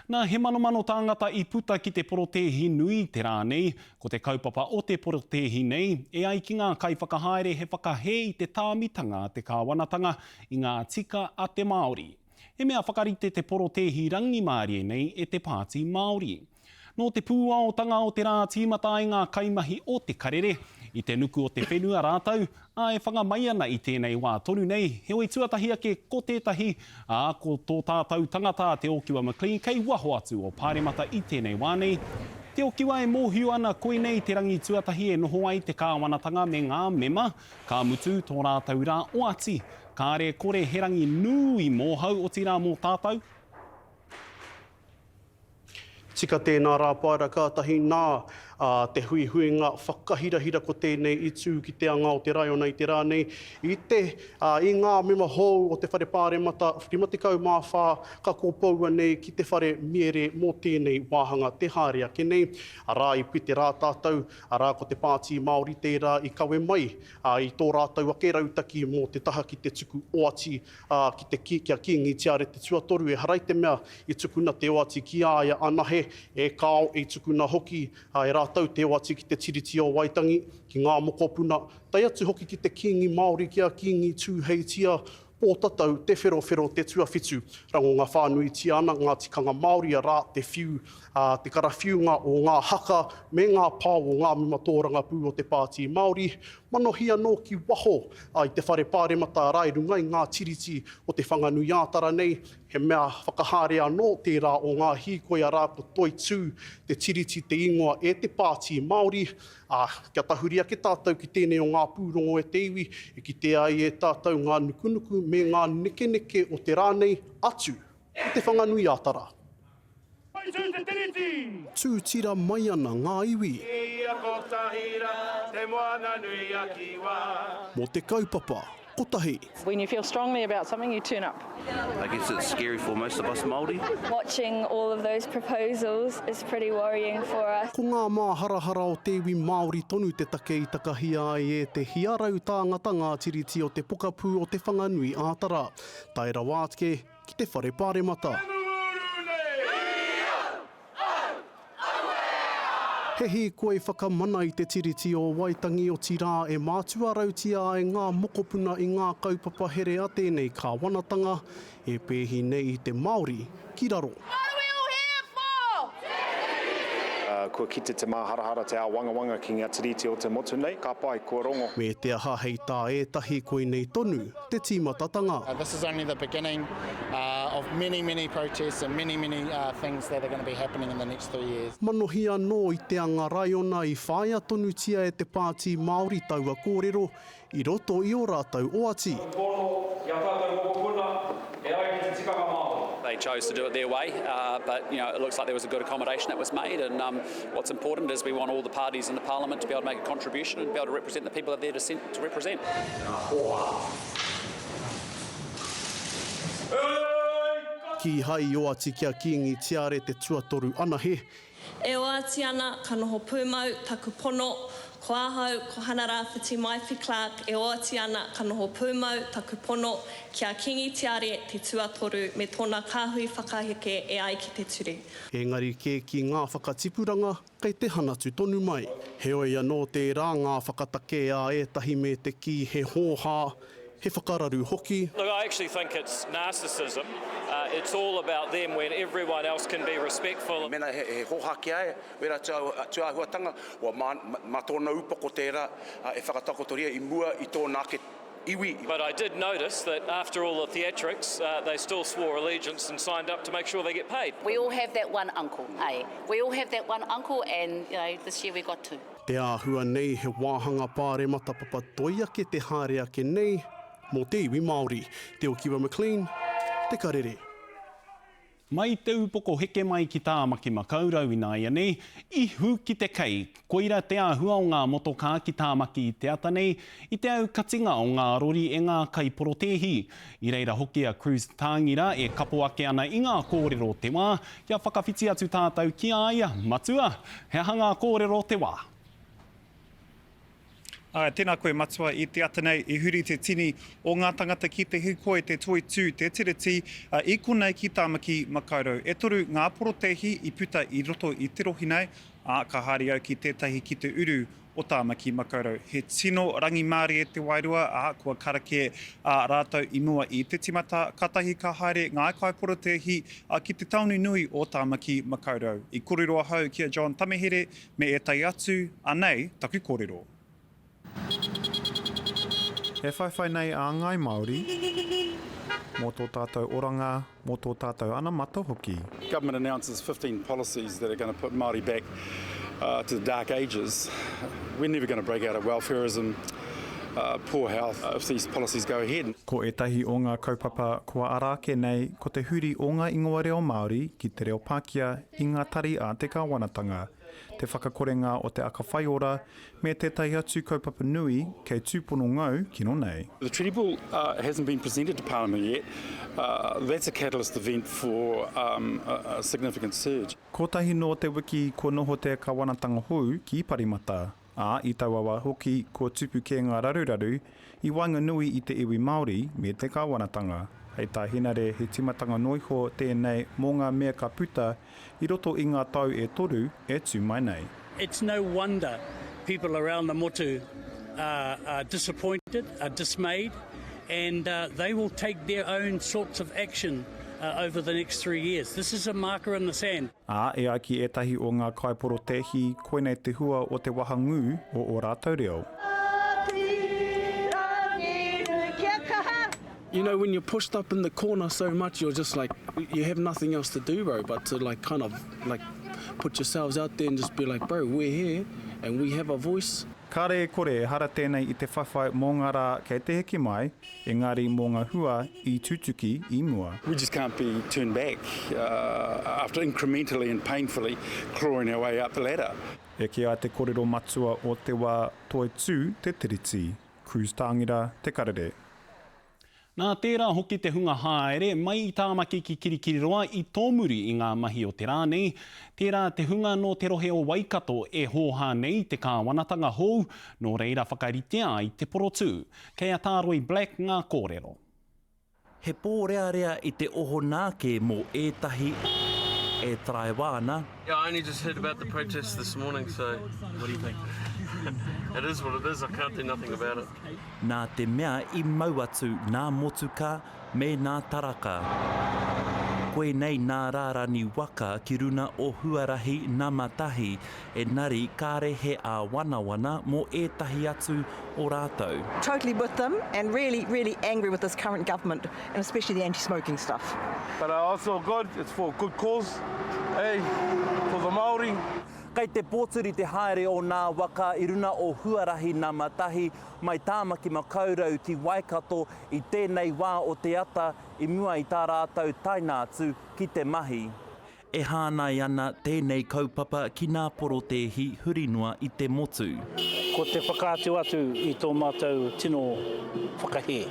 Nā he mano tāngata I puta ki te porotehi nui te rā nei, ko te kaupapa o te porotehi nei, e ai ki ngā kaiwhakahaere he whakahe I te tāmitanga te kāwanatanga I ngā tika a te Māori. He mea whakarite te porotehi rangi Māori nei e te Pāti Māori. Nō te pūaotanga o te rā tīmata I ngā kaimahi o te karere, I te nuku o te whenua rātau, a e whangamai ana I tēnei wā tonu nei, he oi tuatahi ake ko tētahi, a ko tō tātou tangata te Okiwa McLean, kei waho atu o pāremata I tēnei wā nei. Te Okiwa e mōhiu ana koe nei te rangi tuatahi e noho ai te kāwanatanga me ngā mema, ka mutu tō rātau rā o ati, ka re kore he rangi nui mōhau o tira mō tātou. Tika tēnā rā paira kātahi nā te huihuinga whakahirahira ko tēnei I tū ki te anga o te raiona I te rā nei. I ngā mema hou o te whare pāremata, rimatikau mā whā ka kōpaua nei ki te whare miere mō tēnei wāhanga te hāre ake nei. Arā I pite rā tātou, arā ko te Pāti Māori tērā I kawe mai, I tō rātau ake rautaki mō te taha ki te tuku oati, ki te kia kingi tiare te tuatoru e harai te mea I tukuna te oati ki āia anahe, e kāo e tukuna hoki, e rātau te oati ki te tiriti o Waitangi, ki ngā mokopuna, tai atu hoki ki te kingi Māori kia kingi tūheitia, o tatau te whero te tuawhitu, rango ngā whānui ti ana, ngā tikanga Māori a rā te whiu, te karawhiunga o ngā haka, me ngā pāo o ngā mimatōranga pū o te Pāti Māori, manohia nō ki waho I te whare pāremata rai rungai ngā tiriti o te whanganui ātara nei, he mea whakahārea nō tērā o ngā hīkoi a rā ko toi tū, te tiriti te ingoa e te Pāti Māori, kia tahuria ki tātou ki tēnei o ngā pūrongo e te iwi, e ki te ai e tātou ngā nukunuku me ngā nekeneke o te rānei atu o te whanganui ātara. Tūtira mai ana ngā iwi. Mō te kaupapa, kotahi. When you feel strongly about something, you turn up. I guess it's scary for most of us Māori. Watching all of those proposals is pretty worrying for us. Ko ngā mā harahara o te iwi Māori tonu te take I takahia ai e te hiarau tāngata ngā tiriti o te pokapū o te whanganui ātara. Taira wātke ki te whare pāremata. He hīkoi whakamana I te tiriti o Waitangi o tirā e mātua rautia e ngā mokopuna I ngā kaupapa here a tēnei kāwanatanga e pēhi nei I te Māori ki raro. Kua kite te māharahara te wangawanga ki ngā tiriti o te motu nei, ka pai kua rongo. Me te aha hei tā e tahi koe nei tonu, te tīmatatanga. This is only the beginning of many protests and many things that are going to be happening in the next 3 years. Manohia nō I te anga raiona I whāia tonu tia e te Pāti Māori taua kōrero, I roto I o rātau oati. They chose to do it their way, but it looks like there was a good accommodation that was made, and what's important is we want all the parties in the Parliament to be able to make a contribution and be able to represent the people that they're sent to represent. Ki hai oati kia kingi tiare te tuatoru ana he. E oati ana ka noho pūmau, taku pono, ko ahau, ko hanara whiti Maiwhi Clark, e oati ana ka noho pūmau, taku pono, kia kingi tiare te tuatoru me tōna kāhui whakaheke e ai ki te ture. Engari ke ki ngā whakatipuranga, kei te hanatu tonu mai. He oia nō te rā ngā whakatake a etahi me te ki he hōhā, he whakararu hoki. Look, I actually think it's narcissism. It's all about them when everyone else can be respectful. Mena he hoha ki ai, wera tuahuatanga, wa mā tōna upoko tērā e whakatakotoria I mua I tōna ke iwi. But I did notice that after all the theatrics, they still swore allegiance and signed up to make sure they get paid. We all have that one uncle, eh? We all have that one uncle, and this year we got two. Te āhua nei he wāhanga pāremata papatoia ke te hāre ake nei, mō te iwi Māori, te Okiwa McLean, te karere. Mai te upoko heke mai ki tā maki makaurau I nā ia nei, I hu ki te kei, koira te āhua o ngā motoka ki tā maki I te ata nei, I te au katinga o ngā rori e ngā kai porotehi. I reira hoki a Cruz Tāngira e kapo ake ana I ngā kōrero te wā, kia whakawhiti atu tātou ki aia, matua, he hanga kōrero te wā. Tēnā koe matua I te atanei I huri te tini o ngā tangata ki te hikoe te toi tū te tiriti I konei ki tāmaki makaurau. E toru ngā porotehi I puta I roto I te rohi nei, ka haere au ki tētahi ki te uru o tāmaki makaurau. He tino rangi Māori e te wairua, kua karake rātou I mua I te timata, katahi ka haere ngā kai porotehi ki te taunu nui o tāmaki makaurau. I kōrero hau kia John Tamehere me e tai atu, anei taku kōrero. He whaiwhai nei a ngai Māori, mō tō tātou oranga, mō tō tātou ana mata hoki. Government announces 15 policies that are going to put Māori back to the dark ages. We're never going to break out of welfareism, poor health, if these policies go ahead. Ko etahi o ngā kaupapa kua arake nei ko te huri o ngā ingoa reo Māori ki te reo Pākehā I ngā tari a te kāwanatanga. Te whakakorenga o te aka whaiora me tētahi atu kaupapa nui kei tūpono ngau kino nei. The treaty bill hasn't been presented to Parliament yet. That's a catalyst event for a significant surge. Kotahi no te wiki ko noho te kāwanatanga hou ki Parimata. I Tawawa hoki ko tupu ke ngā raruraru I Wainganui I te iwi Māori me te kāwanatanga. Hei tā hinare he timatanga noiho tēnei mō ngā mea ka puta I roto I ngā tau e toru e tū mai nei. It's no wonder people around the motu are disappointed, are dismayed, and they will take their own sorts of action over the next 3 years. This is a marker in the sand. E ai ki etahi o ngā kaiporotehi koenei te hua o te wahangu o rātou reo. You know, when you're pushed up in the corner so much, you're just like, you have nothing else to do, bro, but to like kind of like put yourselves out there and just be like, bro, we're here and we have a voice. Kāre e kore hara tēnei I te whawhai mō ngā rā kei te heke mai, engari mō ngā hua I tutuki I mua. We just can't be turned back after incrementally and painfully clawing our way up the ladder. E kia te kōrero matua o te wā toi tū te tiriti. Cruz Tāngira, te karere. Nā tērā hoki te hunga haere, mai I tāmaki ki Kirikiriroa I tōmuri I ngā mahi o te rānei. Tērā te hunga no te rohe o Waikato e hōhā nei te kāwanatanga hou, no reira whakaritea I te porotū. Kei a tāroi Black ngā kōrero. He pōrearea I te oho nāke mō ētahi e Traiwana. Yeah, I only just heard about the protests this morning, so what do you think? It is what it is, I can't do nothing about it. Nā te mea I mau atu nā motuka me nā taraka. Koe nei nā rārani waka ki runa o huarahi nā matahi e nari kāre he a wanawana mō ētahi atu o rātou. Totally with them and really, really angry with this current government and especially the anti-smoking stuff. But also good, it's for a good cause, hey, for the Māori. Kei te pōturi te haere o nā waka I runa o huarahi nā matahi mai tāmaki makaurau ki Waikato I tēnei wā o te ata I mua I tā rātou tainātu ki te mahi. E hānai ana tēnei kaupapa ki nā porotehi hurinua I te motu. Ko te whakaatu atu I tō mātou tino whakahe,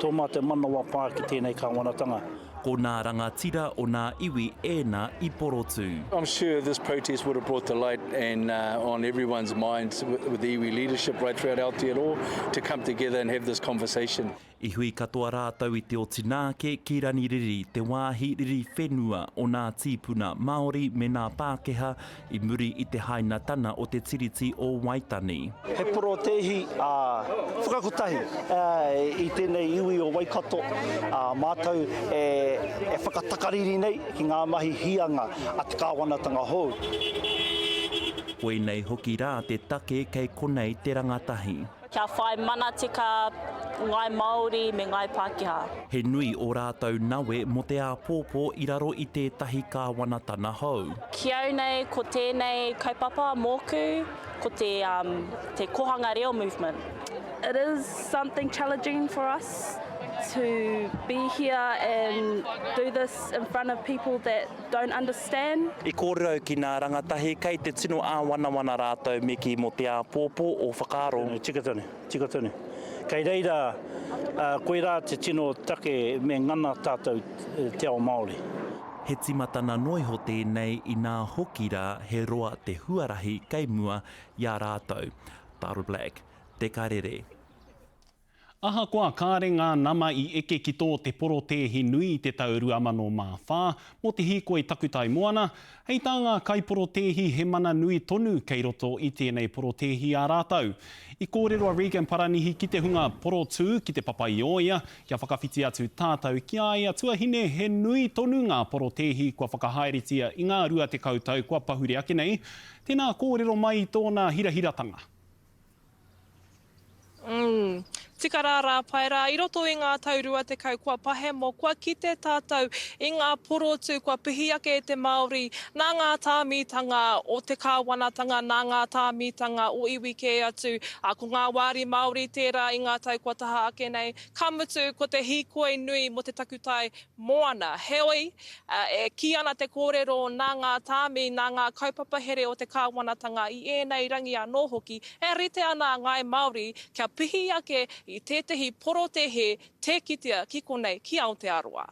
tō mātou manawa pā ki tēnei kāwanatanga. Ko nā rangatira o nā iwi ēnā I porotu. I'm sure this protest would have brought the light and on everyone's minds with the iwi leadership right throughout Aotearoa to come together and have this conversation. I hui katoa rātou I te o Tīnāke ki Raniriri, te wāhi riri whenua o nā tīpuna Māori me nā Pākehā I muri I te hainatana o te tiriti o Waitani. He porotehi whakakotahi I tēnei iwi o Waikato, mātou e whakatakariri nei ki ngā mahi hianga a te kāwanatanga hou. Koe nei hoki rā te take kei konei te rangatahi. Kia whai mana tika ngai Māori me ngai Pākehā. He nui o rātou nawe mo te āpōpō I raro I tētahi kāwanatana hou. Kia au nei ko tēnei kaupapa mōku, ko te kohanga reo movement. It is something challenging for us to be here and do this in front of people that don't understand. I kōrero ki nā rangatahi kei te tino āwanawana rātou me ki mo te āpōpō o whakaaro. Tikatone. Kei reira, koe rā te tino take me ngana tātou te ao Māori. He timatana noiho tēnei I nā hokira he roa te huarahi kei mua I a rātou. Taro Black, Te Karere. Aha koa kāre ngā nama I eke ki tō te porotēhi nui te taurua mano mā whā, mō te hīkoi takutai moana, hei tā ngā kaiporotēhi he mana nui tonu kei roto I tēnei porotēhi ā rātau. I kōrero a Regan Paranihi ki te hunga porotū ki te papa I o ia, kia whakawhiti atu tātou ki a ia tuahine he nui tonu ngā porotēhi kua whakahaeretia I ngā rua te kautau kua pahuri ake nei. Tēnā kōrero mai tōna hirahiratanga. Tika rā paira, I roto I ngā taurua te kau kua pahe mo kua ki te tātou I ngā porotu kua pihi ake e te Māori, nā ngā tāmitanga o te kāwanatanga, nā ngā tāmitanga o iwi ke atu, ko ngā wāri Māori tērā I ngā tau kua taha ake nei, ka mutu ko te hīkoi nui mo te takutai moana. Heoi, e ki ana te kōrero nā ngā tāmi, nā ngā kaupapa here o te kāwanatanga I ēnei rangi anō hoki, e rite ana ngai Māori kia pihi ake I tētahi porotehe te kitea ki konei ki Aotearoa.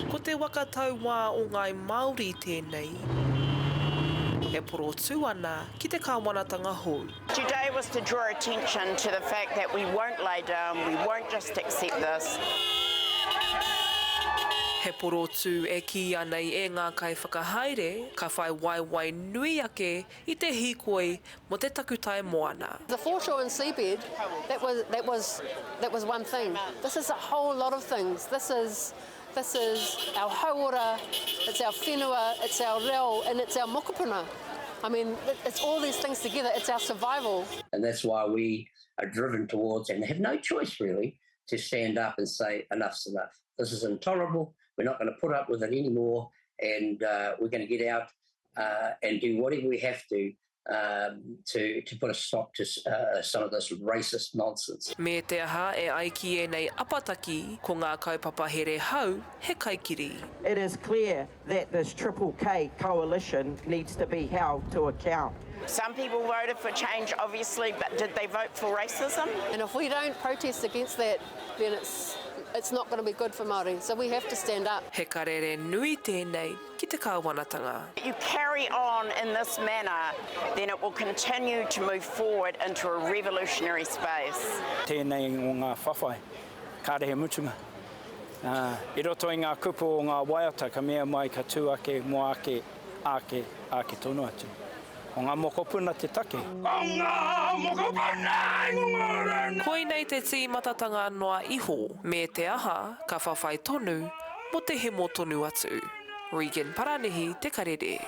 Ko te wakatau wā o ngai Māori tēnei, e porotu ana ki te kāwanatanga hou. Today was to draw attention to the fact that we won't lay down, we won't just accept this. He porotu e ki anei e ngā kai whakahaere, ka whai waiwai nui ake I te hīkoi mo te takutai moana. The foreshore and seabed, that was one thing. This is a whole lot of things. This is our hauora, it's our whenua, it's our reo, and it's our mokopuna. I mean, it's all these things together. It's our survival. And that's why we are driven towards, and have no choice really, to stand up and say enough's enough. This is intolerable. We're not going to put up with it anymore, and we're going to get out and do whatever we have to put a stop to some of this racist nonsense. Me te aha e aiki e nei apataki ko ngā kaupapa here hau he kaikiri. It is clear that this Triple K coalition needs to be held to account. Some people voted for change, obviously, but did they vote for racism? And if we don't protest against that, then it's not going to be good for Māori. So we have to stand up. He karere nui tēnei ki te kāwanatanga. You carry on in this manner, then it will continue to move forward into a revolutionary space. Tēnei o ngā whawhai, kārehe mutunga. I roto I ngā kupu o ngā waiata, ka mea mai ka tū ake, mo ake tonu atu. O ngā mokopuna te take. O ngā mokopuna ngōren! Koi nei te tī matatanga noa iho, me te aha ka whawhai tonu mo te hemo tonu atu. Regan Paranihi, Te Karere.